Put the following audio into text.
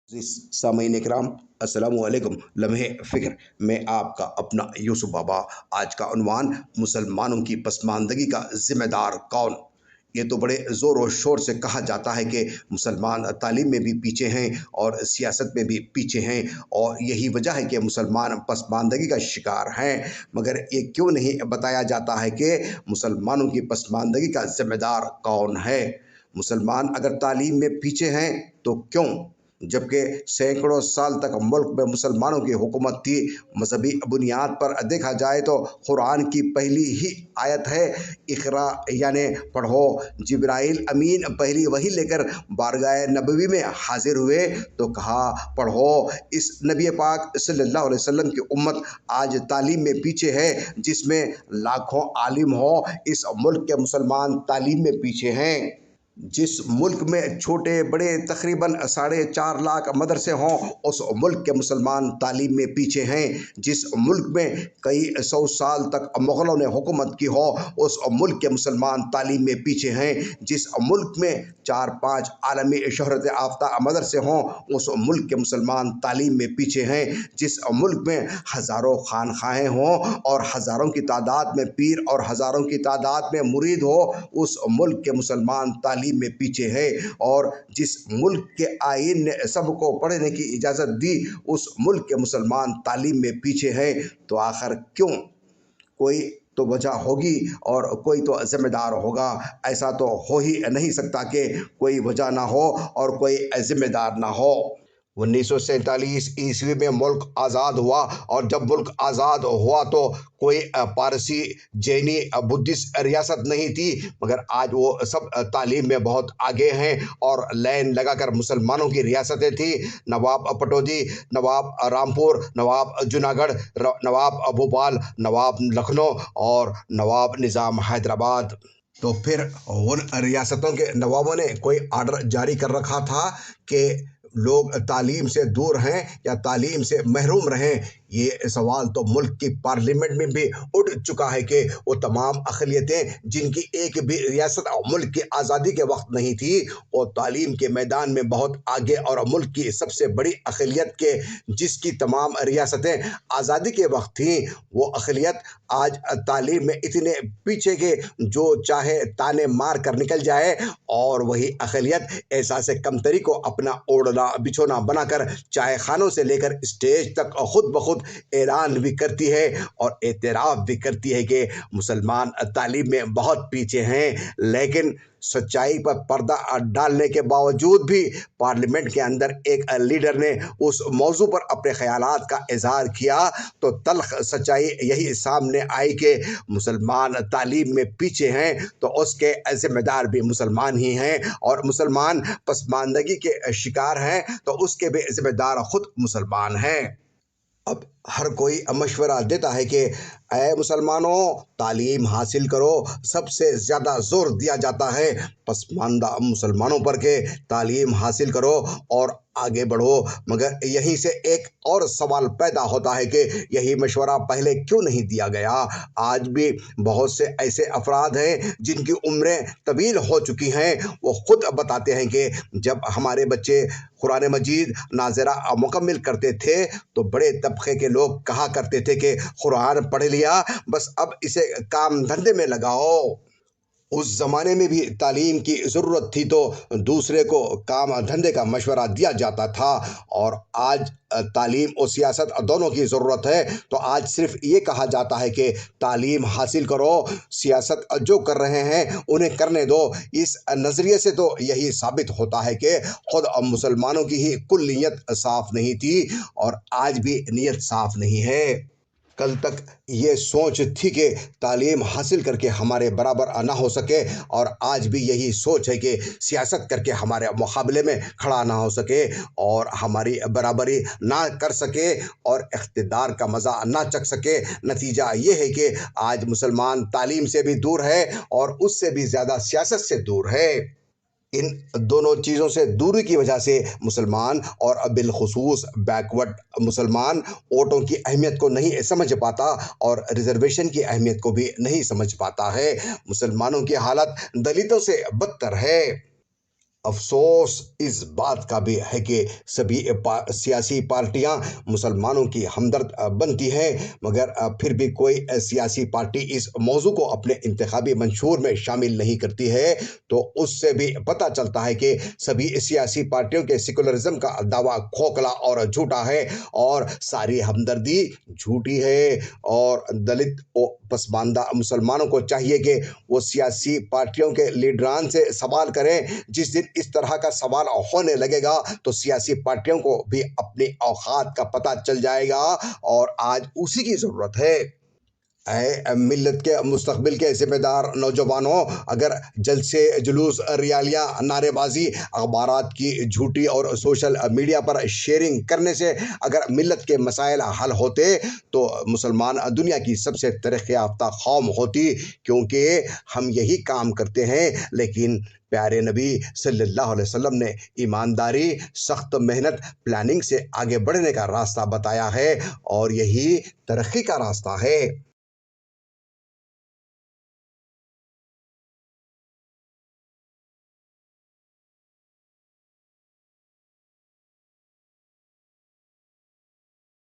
سامعین اکرام، السلام علیکم۔ لمحے فکر میں آپ کا اپنا یوسف بابا۔ آج کا عنوان مسلمانوں کی پسماندگی کا ذمہ دار کون؟ یہ تو بڑے زور و شور سے کہا جاتا ہے کہ مسلمان تعلیم میں بھی پیچھے ہیں اور سیاست میں بھی پیچھے ہیں، اور یہی وجہ ہے کہ مسلمان پسماندگی کا شکار ہیں۔ مگر یہ کیوں نہیں بتایا جاتا ہے کہ مسلمانوں کی پسماندگی کا ذمہ دار کون ہے؟ مسلمان اگر تعلیم میں پیچھے ہیں تو کیوں؟ جبکہ سینکڑوں سال تک ملک میں مسلمانوں کی حکومت تھی۔ مذہبی بنیاد پر دیکھا جائے تو قرآن کی پہلی ہی آیت ہے اقرا، یعنی پڑھو۔ جبرائیل امین پہلی وحی لے کر بارگاہ نبوی میں حاضر ہوئے تو کہا پڑھو۔ اس نبی پاک صلی اللہ علیہ وسلم کی امت آج تعلیم میں پیچھے ہے، جس میں لاکھوں عالم ہو۔ اس ملک کے مسلمان تعلیم میں پیچھے ہیں۔ جس ملک میں چھوٹے بڑے تقریباً 4.5 لاکھ مدرسے ہوں، اس ملک کے مسلمان تعلیم میں پیچھے ہیں۔ جس ملک میں کئی سو سال تک مغلوں نے حکومت کی ہو، اس ملک کے مسلمان تعلیم میں پیچھے ہیں۔ جس ملک میں 4-5 عالمی شہرت یافتہ مدرسے ہوں، اس ملک کے مسلمان تعلیم میں پیچھے ہیں۔ جس ملک میں ہزاروں خانقاہیں ہوں اور ہزاروں کی تعداد میں پیر اور ہزاروں کی تعداد میں مرید ہو، اس ملک کے مسلمان تعلیم میں پیچھے ہے۔ اور جس ملک کے آئین نے سب کو پڑھنے کی اجازت دی، اس ملک کے مسلمان تعلیم میں پیچھے ہیں۔ تو آخر کیوں؟ کوئی تو وجہ ہوگی اور کوئی تو ذمہ دار ہوگا۔ ایسا تو ہو ہی نہیں سکتا کہ کوئی وجہ نہ ہو اور کوئی ذمہ دار نہ ہو۔ 1947 میں ملک آزاد ہوا، اور جب ملک آزاد ہوا تو کوئی پارسی، جینی، بدھسٹ ریاست نہیں تھی، مگر آج وہ سب تعلیم میں بہت آگے ہیں اور لائن لگا کر مسلمانوں کی ریاستیں تھیں۔ نواب پٹودی، نواب رامپور، نواب جوناگڑھ، نواب بھوپال، نواب لکھنؤ اور نواب نظام حیدرآباد۔ تو پھر ان ریاستوں کے نوابوں نے کوئی آرڈر جاری کر رکھا تھا کہ لوگ تعلیم سے دور ہیں یا تعلیم سے محروم رہیں؟ یہ سوال تو ملک کی پارلیمنٹ میں بھی اٹھ چکا ہے کہ وہ تمام اقلیتیں جن کی ایک بھی ریاست ملک کی آزادی کے وقت نہیں تھی، وہ تعلیم کے میدان میں بہت آگے، اور ملک کی سب سے بڑی اقلیت کے جس کی تمام ریاستیں آزادی کے وقت تھیں، وہ اقلیت آج تعلیم میں اتنے پیچھے کہ جو چاہے تانے مار کر نکل جائے، اور وہی اقلیت احساس کمتری کو اپنا اوڑھنا بچھونا بنا کر چائے خانوں سے لے کر اسٹیج تک خود بخود اعلان بھی کرتی ہے اور اعتراف بھی کرتی ہے کہ مسلمان تعلیم میں بہت پیچھے ہیں۔ لیکن سچائی پر پردہ ڈالنے کے باوجود بھی پارلیمنٹ کے اندر ایک لیڈر نے اس موضوع پر اپنے خیالات کا اظہار کیا تو تلخ سچائی یہی سامنے آئی کہ مسلمان تعلیم میں پیچھے ہیں تو اس کے ذمہ دار بھی مسلمان ہی ہیں، اور مسلمان پسماندگی کے شکار ہیں تو اس کے بھی ذمہ دار خود مسلمان ہیں۔ اب ہر کوئی مشورہ دیتا ہے کہ اے مسلمانوں، تعلیم حاصل کرو۔ سب سے زیادہ زور دیا جاتا ہے پسماندہ مسلمانوں پر کہ تعلیم حاصل کرو اور آگے بڑھو۔ مگر یہیں سے ایک اور سوال پیدا ہوتا ہے کہ یہی مشورہ پہلے کیوں نہیں دیا گیا؟ آج بھی بہت سے ایسے افراد ہیں جن کی عمریں طویل ہو چکی ہیں، وہ خود بتاتے ہیں کہ جب ہمارے بچے قرآن مجید ناظرہ مکمل کرتے تھے تو بڑے طبقے کے لوگ کہا کرتے تھے کہ قرآن پڑھ لیا، بس اب اسے کام دھندے میں لگاؤ۔ اس زمانے میں بھی تعلیم کی ضرورت تھی تو دوسرے کو کام دھندے کا مشورہ دیا جاتا تھا، اور آج تعلیم اور سیاست دونوں کی ضرورت ہے تو آج صرف یہ کہا جاتا ہے کہ تعلیم حاصل کرو، سیاست جو کر رہے ہیں انہیں کرنے دو۔ اس نظریے سے تو یہی ثابت ہوتا ہے کہ خود مسلمانوں کی ہی کل نیت صاف نہیں تھی، اور آج بھی نیت صاف نہیں ہے۔ کل تک یہ سوچ تھی کہ تعلیم حاصل کر کے ہمارے برابر نہ ہو سکے، اور آج بھی یہی سوچ ہے کہ سیاست کر کے ہمارے مقابلے میں کھڑا نہ ہو سکے اور ہماری برابری نہ کر سکے اور اقتدار کا مزہ نہ چکھ سکے۔ نتیجہ یہ ہے کہ آج مسلمان تعلیم سے بھی دور ہے اور اس سے بھی زیادہ سیاست سے دور ہے۔ ان دونوں چیزوں سے دوری کی وجہ سے مسلمان، اور بالخصوص بیکورڈ مسلمان، ووٹوں کی اہمیت کو نہیں سمجھ پاتا اور ریزرویشن کی اہمیت کو بھی نہیں سمجھ پاتا ہے۔ مسلمانوں کی حالت دلتوں سے بدتر ہے۔ افسوس اس بات کا بھی ہے کہ سبھی سیاسی پارٹیاں مسلمانوں کی ہمدرد بنتی ہیں، مگر پھر بھی کوئی سیاسی پارٹی اس موضوع کو اپنے انتخابی منشور میں شامل نہیں کرتی ہے، تو اس سے بھی پتہ چلتا ہے کہ سبھی سیاسی پارٹیوں کے سیکولرزم کا دعویٰ کھوکھلا اور جھوٹا ہے، اور ساری ہمدردی جھوٹی ہے۔ اور دلت و پسماندہ مسلمانوں کو چاہیے کہ وہ سیاسی پارٹیوں کے لیڈران سے سوال کریں۔ جس دن اس طرح کا سوال ہونے لگے گا تو سیاسی پارٹیوں کو بھی اپنی اوقات کا پتہ چل جائے گا، اور آج اسی کی ضرورت ہے۔ اے ملت کے مستقبل کے ذمہ دار نوجوانوں، اگر جلسے، جلوس، ریالیاں، نعرے بازی، اخبارات کی جھوٹی اور سوشل میڈیا پر شیئرنگ کرنے سے اگر ملت کے مسائل حل ہوتے تو مسلمان دنیا کی سب سے ترقی یافتہ قوم ہوتی، کیونکہ ہم یہی کام کرتے ہیں۔ لیکن پیارے نبی صلی اللہ علیہ وسلم نے ایمانداری، سخت محنت، پلاننگ سے آگے بڑھنے کا راستہ بتایا ہے، اور یہی ترقی کا راستہ ہے۔